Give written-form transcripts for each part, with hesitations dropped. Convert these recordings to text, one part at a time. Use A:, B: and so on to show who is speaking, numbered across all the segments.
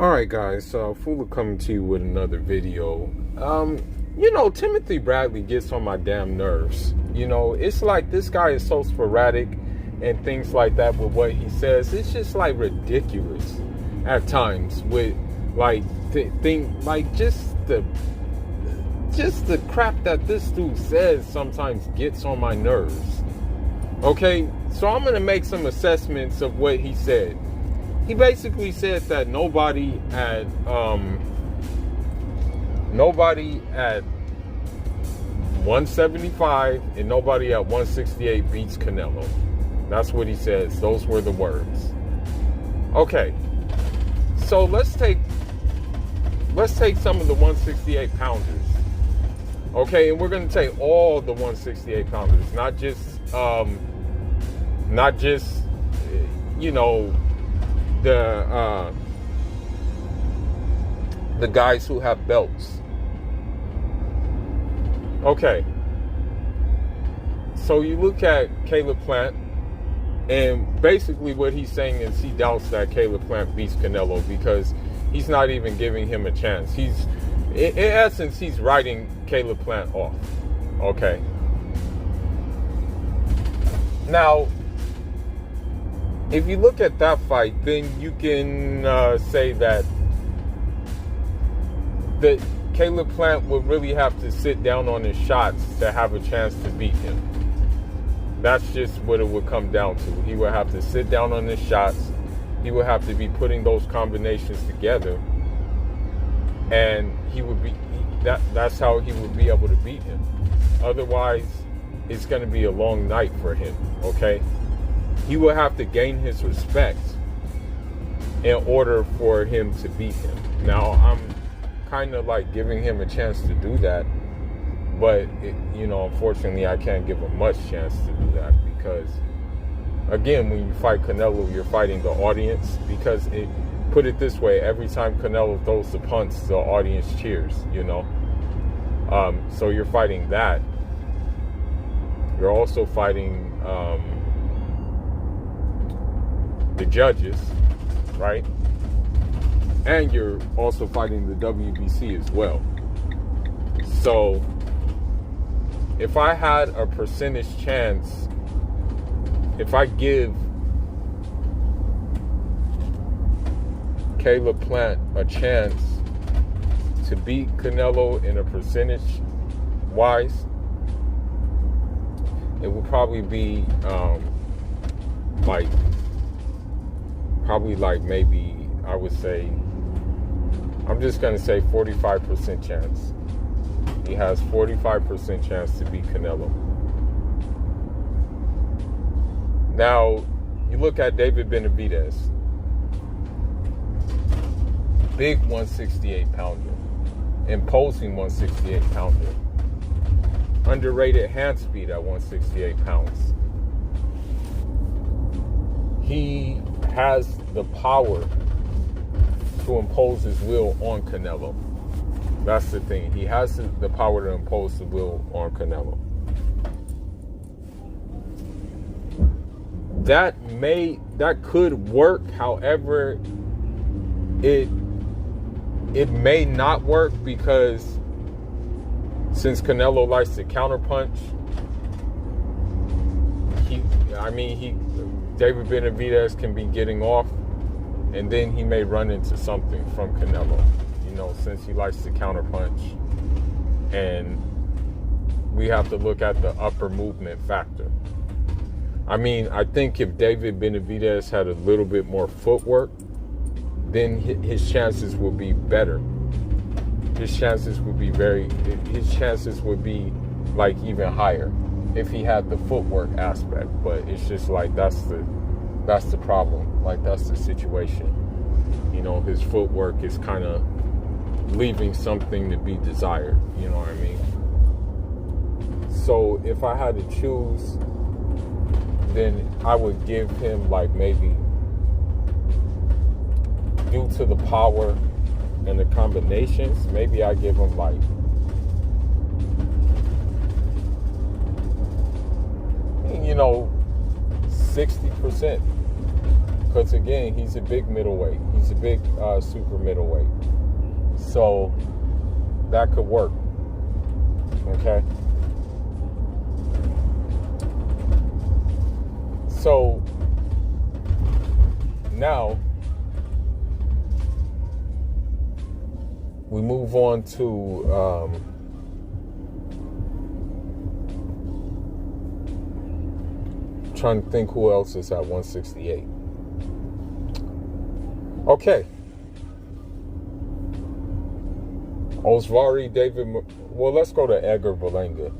A: Alright guys, Fula coming to you with another video. Timothy Bradley gets on my damn nerves. It's like this guy is so sporadic and things like that with what he says. It's just like ridiculous at times with like just the crap that this dude says sometimes gets on my nerves. Okay, so I'm gonna make some assessments of what he said. He basically said that nobody at 175 and nobody at 168 beats Canelo. That's what he says. Those were the words. Okay, so let's take some of the 168 pounders. Okay, and we're gonna take all the 168 pounders, not just the guys who have belts. Okay, so you look at Caleb Plant, and basically what he's saying is he doubts that Caleb Plant beats Canelo because he's not even giving him a chance. In essence, he's writing Caleb Plant off. Okay. Now, if you look at that fight, then you can say that Caleb Plant would really have to sit down on his shots to have a chance to beat him. That's just what it would come down to. He would have to sit down on his shots. He would have to be putting those combinations together, and that's how he would be able to beat him. Otherwise, it's going to be a long night for him. Okay. He will have to gain his respect in order for him to beat him. Now, I'm kind of like giving him a chance to do that, but unfortunately, I can't give him much chance to do that because, again, when you fight Canelo, you're fighting the audience. Because put it this way, every time Canelo throws the punch, the audience cheers. So you're fighting that. You're also fighting the judges, right? And you're also fighting the WBC as well. So if I had a percentage chance, if I give Caleb Plant a chance to beat Canelo in a percentage wise, it would probably be maybe I would say, I'm just going to say 45% chance. He has 45% chance to beat Canelo. Now, you look at David Benavidez. Big 168 pounder. Imposing 168 pounder. Underrated hand speed at 168 pounds. He has the power to impose his will on Canelo. That's the thing. He has the power to impose the will on Canelo. That could work. However, it may not work because since Canelo likes to counterpunch, David Benavidez can be getting off, and then he may run into something from Canelo, since he likes to counterpunch. And we have to look at the upper movement factor. I think if David Benavidez had a little bit more footwork, then his chances would be better. His chances would be like even higher if he had the footwork aspect. But it's just like that's the problem. Like, that's the situation. His footwork is kind of leaving something to be desired. You know what I mean? So if I had to choose, then I would give him maybe, due to the power and the combinations, maybe I give him 60%. Because again, he's a big middleweight. He's a big super middleweight. So that could work. Okay. So now we move on to trying to think who else is at 168. Okay. Osvari, David. Well, let's go to Edgar Berlanga.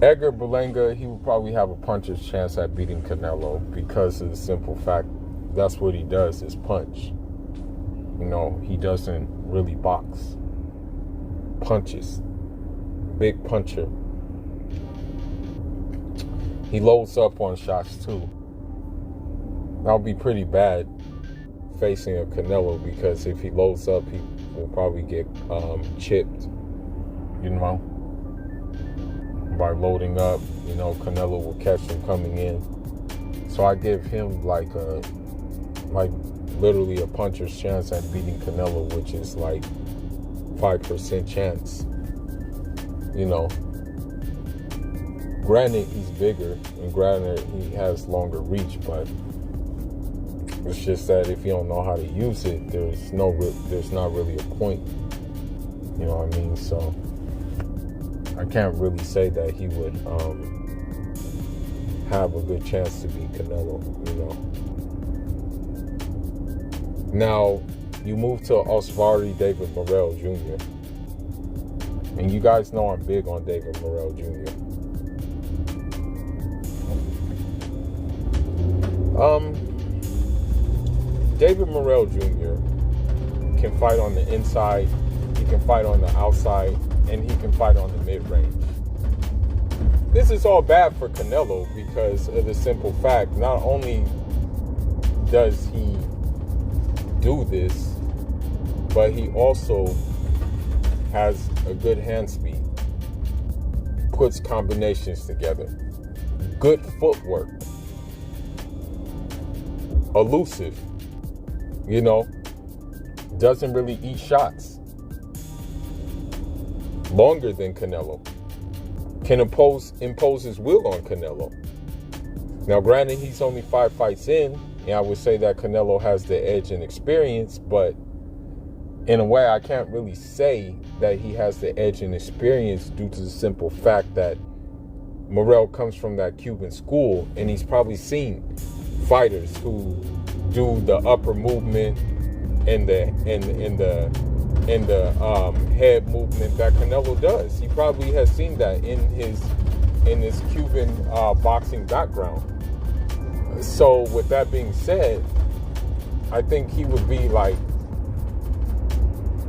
A: Edgar Berlanga, he would probably have a puncher's chance at beating Canelo because of the simple fact that's what he does is punch. You know, he doesn't really box. Punches. Big puncher. He loads up on shots too. That'll be pretty bad facing a Canelo because if he loads up, he will probably get chipped, you know, by loading up. You know, Canelo will catch him coming in. So I give him like literally a puncher's chance at beating Canelo, which is like 5% chance. You know, granted he's bigger and granted he has longer reach, but it's just that if you don't know how to use it, there's not really a point. You know what I mean? So I can't really say that he would have a good chance to beat Canelo, you know. Now, you move to Osvari David Morrell Jr. And you guys know I'm big on David Morrell Jr. David Morrell Jr. can fight on the inside, he can fight on the outside, and he can fight on the mid-range. This is all bad for Canelo because of the simple fact, not only does he do this, but he also has a good hand speed, puts combinations together, good footwork, elusive, you know, doesn't really eat shots, longer than Canelo, can impose his will on Canelo. Now, granted, he's only 5 fights in, and I would say that Canelo has the edge in experience, but in a way, I can't really say that he has the edge in experience due to the simple fact that Morrell comes from that Cuban school, and he's probably seen fighters who do the upper movement and the head movement that Canelo does. He probably has seen that in his Cuban boxing background. So with that being said, I think he would be like,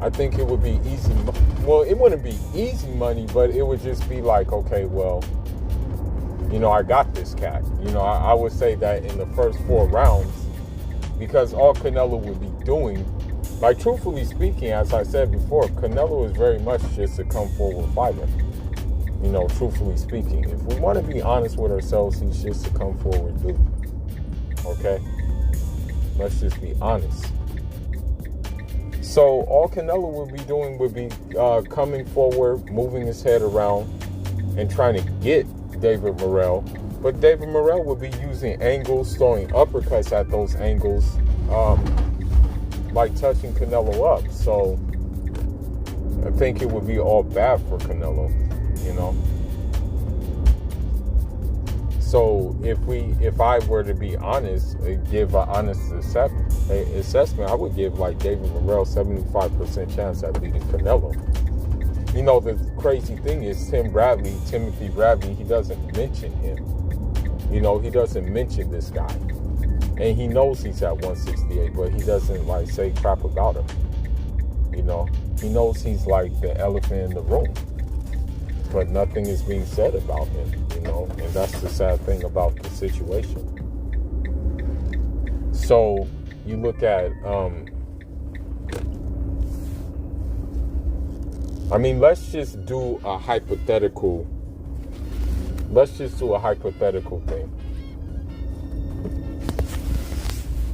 A: I think it would be easy. Well, it wouldn't be easy money, but it would just be like, okay, well, you know, I got this cat. You know, I would say that in the first 4 rounds, because all Canelo would be doing, like truthfully speaking, as I said before, Canelo is very much just a come forward fighter. You know, truthfully speaking, if we want to be honest with ourselves, he's just a come forward dude. Okay? Let's just be honest. So all Canelo would be doing would be coming forward, moving his head around, and trying to get David Morrell. But David Morrell would be using angles, throwing uppercuts at those angles, like touching Canelo up. So I think it would be all bad for Canelo, you know. So if I were to be honest, give an honest assessment, I would give like David Morrell 75% chance at beating Canelo. You know, the crazy thing is Timothy Bradley, he doesn't mention him. You know, he doesn't mention this guy. And he knows he's at 168, but he doesn't like say crap about him. You know, he knows he's like the elephant in the room, but nothing is being said about him, you know, and that's the sad thing about the situation. So you look at, I mean, let's just do a hypothetical thing.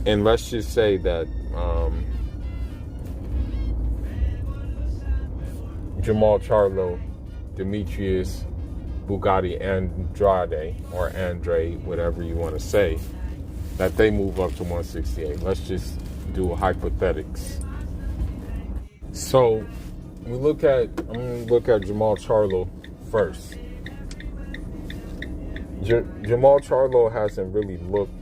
A: And let's just say that Jamal Charlo, Demetrius Bugatti Andrade, or Andre, whatever you want to say, that they move up to 168. Let's just do hypothetics. So I'm gonna look at Jamal Charlo first. Jamal Charlo hasn't really looked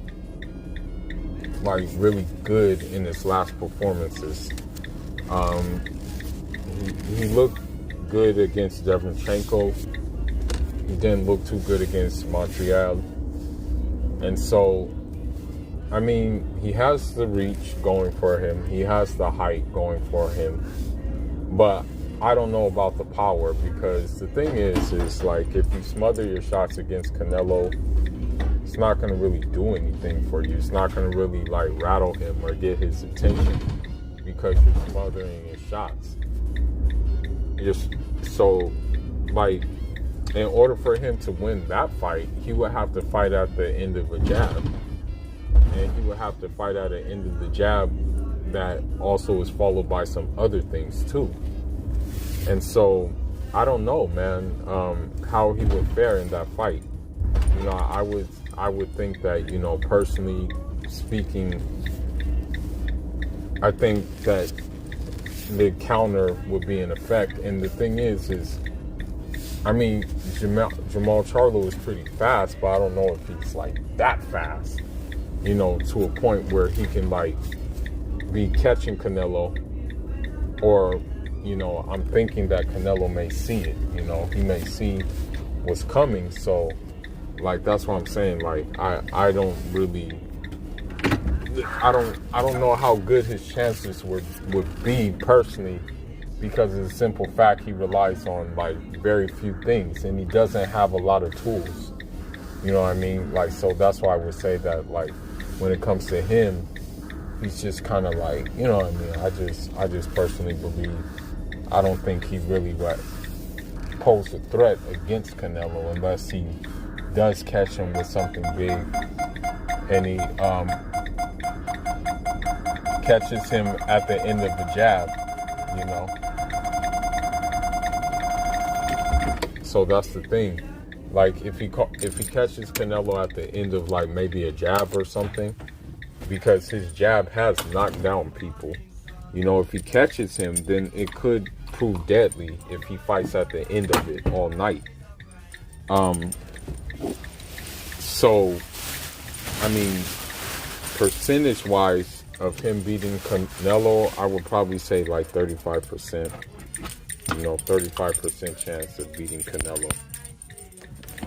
A: like really good in his last performances. He looked good against Devonchenko. He didn't look too good against Montreal. And so, I mean, he has the reach going for him. He has the height going for him. But I don't know about the power, because the thing is like, if you smother your shots against Canelo, it's not going to really do anything for you. It's not going to really like rattle him or get his attention, because you're smothering his shots. So, like, in order for him to win that fight, he would have to fight at the end of a jab. And he would have to fight at the end of the jab that also is followed by some other things too. And so, I don't know, man, how he would fare in that fight. You know, I would think that, you know, personally speaking, I think that the counter would be in effect. And the thing is I mean, Jamal Charlo is pretty fast, but I don't know if he's like that fast, you know, to a point where he can like be catching Canelo, or, you know, I'm thinking that Canelo may see it, you know, he may see what's coming. So like, that's what I'm saying. Like, I don't know how good his chances would be personally, because of the simple fact he relies on like very few things, and he doesn't have a lot of tools. You know what I mean? Like, so that's why I would say that, like, when it comes to him, he's just kind of like, you know what I mean? I just personally believe, I don't think he really pose a threat against Canelo unless he does catch him with something big, and he catches him at the end of the jab, you know. So that's the thing. Like, if he catches Canelo at the end of like maybe a jab or something, because his jab has knocked down people. You know, if he catches him, then it could prove deadly if he fights at the end of it all night. So, I mean, percentage-wise of him beating Canelo, I would probably say like 35%. You know, 35% chance of beating Canelo.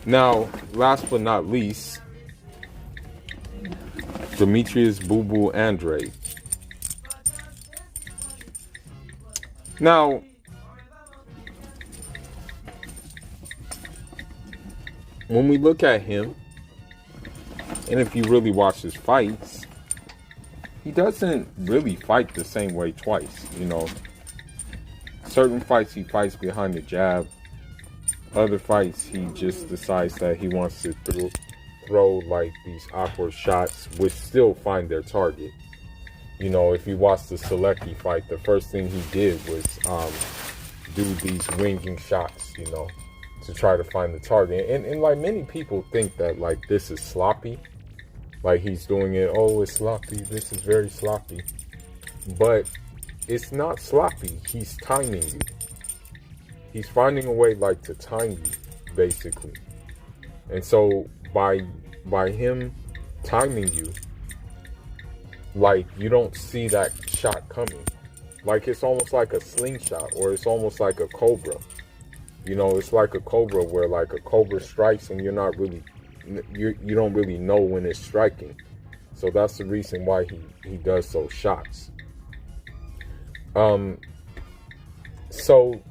A: Now, last but not least, Demetrius Boo Boo Andrade. Now, when we look at him, and if you really watch his fights, he doesn't really fight the same way twice, you know. Certain fights he fights behind the jab. Other fights he just decides that he wants to throw like these awkward shots, which still find their target. You know, if you watch the Selecki fight, the first thing he did was do these winging shots, you know, to try to find the target. And like, many people think that like this is sloppy. Like, he's doing it, oh, it's sloppy, this is very sloppy. But it's not sloppy. He's timing you. He's finding a way like to time you, basically. And so by him timing you, like, you don't see that shot coming. Like, it's almost like a slingshot, or it's almost like a cobra. You know, it's like a cobra, where like a cobra strikes and you're not really, you don't really know when it's striking. So that's the reason why he does those shots. So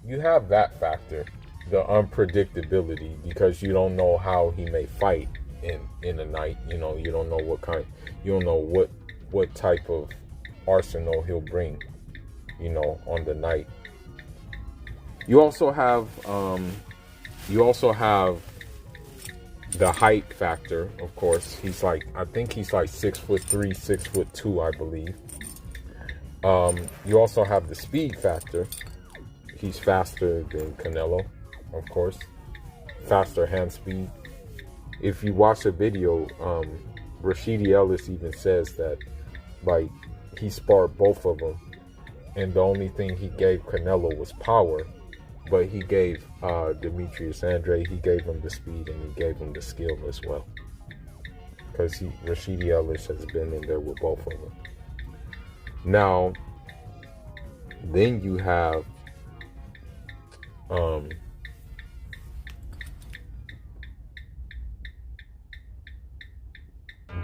A: you have that factor, the unpredictability, because you don't know how he may fight in a night. You know, you don't know you don't know what type of arsenal he'll bring, you know, on the night. You also have The height factor, of course, I think he's like 6'3", 6'2", I believe. You also have the speed factor. He's faster than Canelo, of course. Faster hand speed. If you watch the video, Rashidi Ellis even says that, like, he sparred both of them, and the only thing he gave Canelo was power, but he gave Demetrius Andrade, he gave him the speed and he gave him the skill as well. Because Rashidi Ellis has been in there with both of them. Now, then you have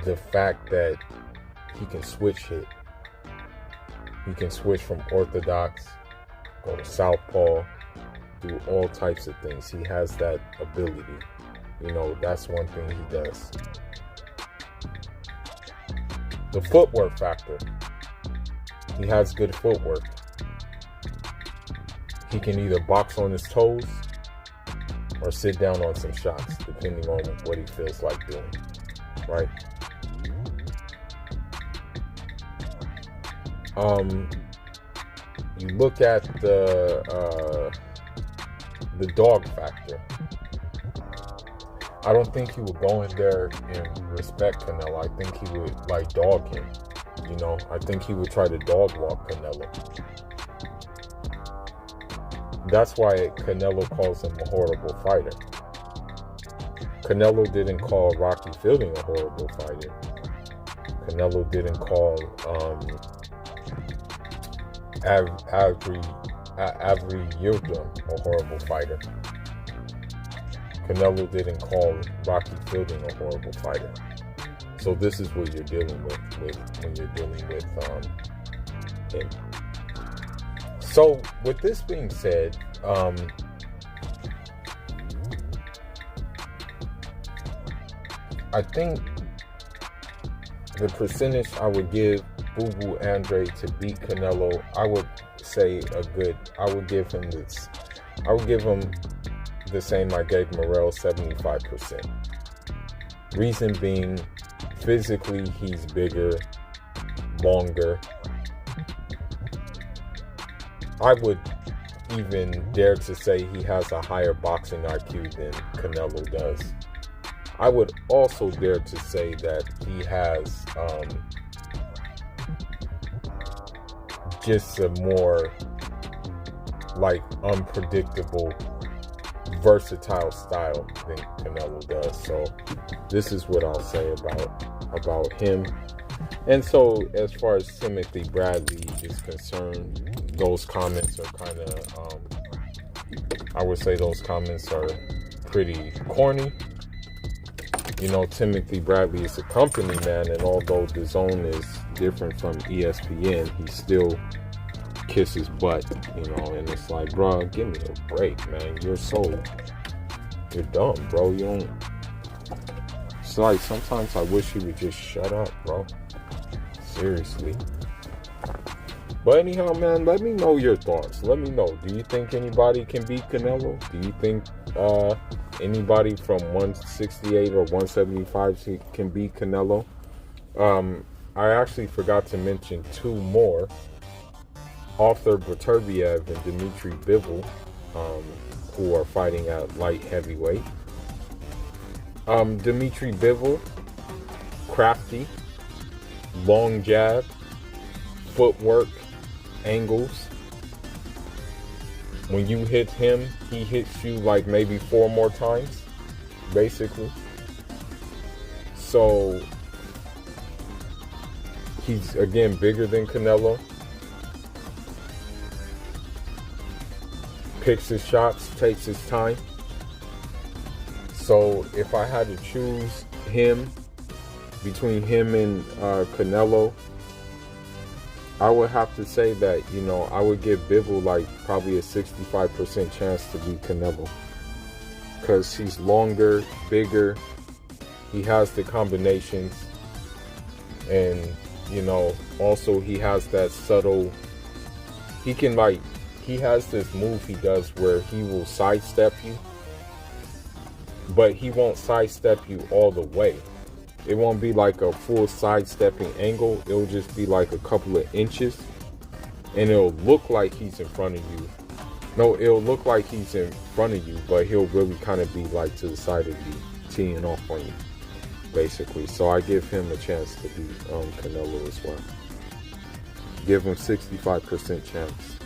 A: the fact that he can switch hit. He can switch from orthodox, go to southpaw, do all types of things. He has that ability. You know, that's one thing he does. The footwork factor. He has good footwork. He can either box on his toes or sit down on some shots, depending on what he feels like doing, right? You look at the dog factor. I don't think he would go in there and respect Canelo. I think he would like dog him. You know, I think he would try to dog walk Canelo. That's why Canelo calls him a horrible fighter. Canelo didn't call Rocky Fielding a horrible fighter. Canelo didn't call Avery Yildirim a horrible fighter. Canelo didn't call Rocky Fielding a horrible fighter. So this is what you're dealing with when you're dealing with him. So with this being said, I think the percentage I would give Boo Boo Andrade to beat Canelo, I would say I would give him the same I gave Morrell, 75%. Reason being, physically he's bigger, longer. I would even dare to say he has a higher boxing IQ than Canelo does. I would also dare to say that he has just a more like unpredictable, versatile style than Canelo does. So this is what I'll say about him. And so as far as Timothy Bradley is concerned, those comments are kind of I would say those comments are pretty corny. You know, Timothy Bradley is a company man, and although the zone is different from ESPN, he still kisses butt, you know, and it's like, bro, give me a break, man. You're dumb, bro. You don't. It's like sometimes I wish you would just shut up, bro. Seriously. But anyhow, man, let me know your thoughts. Let me know. Do you think anybody can beat Canelo? Do you think anybody from 168 or 175 can beat Canelo? I actually forgot to mention two more. Arthur Beterbiev and Dmitry Bivol, who are fighting at light heavyweight. Dmitry Bivol, crafty, long jab, footwork, angles. When you hit him, he hits you like maybe 4 more times, basically. So he's, again, bigger than Canelo. Picks his shots, takes his time. So if I had to choose him, between him and Canelo, I would have to say that, you know, I would give Bivol like probably a 65% chance to beat Canelo. Because he's longer, bigger, he has the combinations, and, you know, also he has that subtle, he has this move he does where he will sidestep you. but he won't sidestep you all the way. It won't be like a full sidestepping angle. It'll just be like a couple of inches, and it'll look like he's in front of you. No, it'll look like he's in front of you, but he'll really kind of be like to the side of you, teeing off on you, basically. So I give him a chance to beat Canelo as well. Give him 65% chance.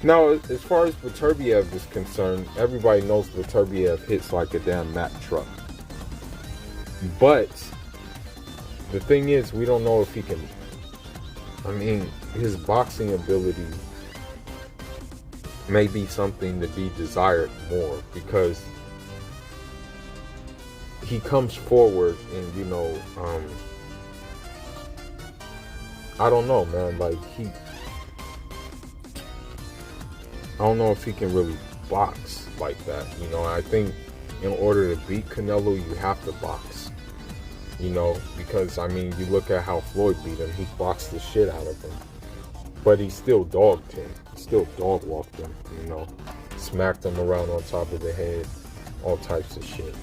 A: Now, as far as Beterbiev is concerned, everybody knows Beterbiev hits like a damn Mack truck. But the thing is, we don't know if he can. I mean, his boxing ability may be something to be desired more, because he comes forward and, you know, I don't know, man. Like, I don't know if he can really box like that. You know, I think in order to beat Canelo, you have to box. You know, because, I mean, you look at how Floyd beat him. He boxed the shit out of him. But he still dogged him. He still dog walked him, you know. Smacked him around on top of the head. All types of shit.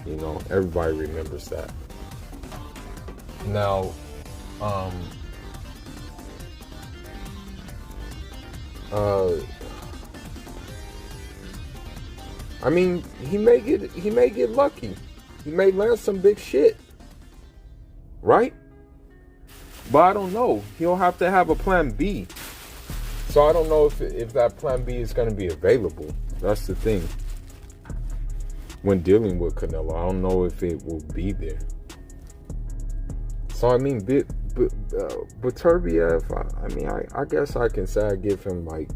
A: You know, everybody remembers that. Now, I mean, he may get lucky. He may land some big shit. Right? But I don't know. He'll have to have a plan B. So I don't know if that plan B is going to be available. That's the thing. When dealing with Canelo, I don't know if it will be there. So I mean, Beterbiev, I mean, I guess I can say I give him like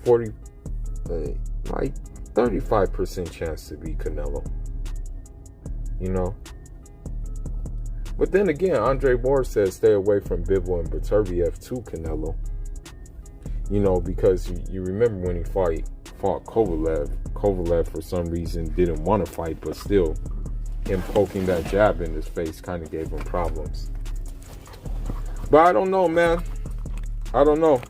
A: 35% chance to beat Canelo. You know? But then again, Andre Moore says stay away from Bivol and Beterbiev to Canelo. You know, because you remember when he fought Kovalev. Kovalev, for some reason, didn't want to fight, but still, him poking that jab in his face kind of gave him problems. But I don't know, man. I don't know.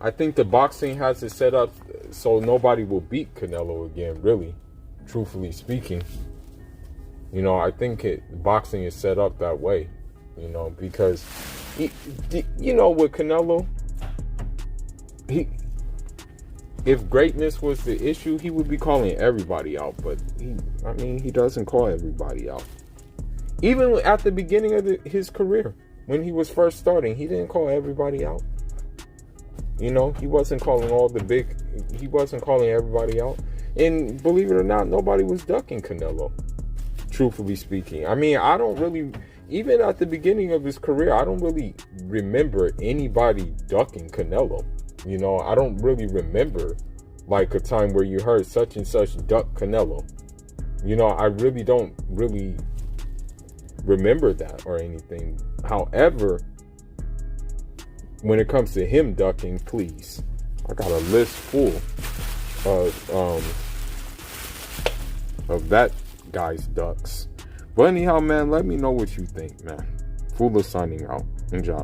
A: I think the boxing has it set up so nobody will beat Canelo again, really, truthfully speaking. You know, I think boxing is set up that way, you know, because, you know, with Canelo, if greatness was the issue, he would be calling everybody out. But, he doesn't call everybody out. Even at the beginning of his career, when he was first starting, he didn't call everybody out. You know, he wasn't calling he wasn't calling everybody out. And believe it or not, nobody was ducking Canelo. Truthfully speaking, I mean, I don't really, even at the beginning of his career, I don't really remember anybody ducking Canelo. You know, I don't really remember like a time where you heard such and such duck Canelo. You know, I really don't remember that or anything. However, when it comes to him ducking, please, I got a list full of that guy's ducks. But anyhow, man, let me know what you think, man. Fula signing out. Enjoy.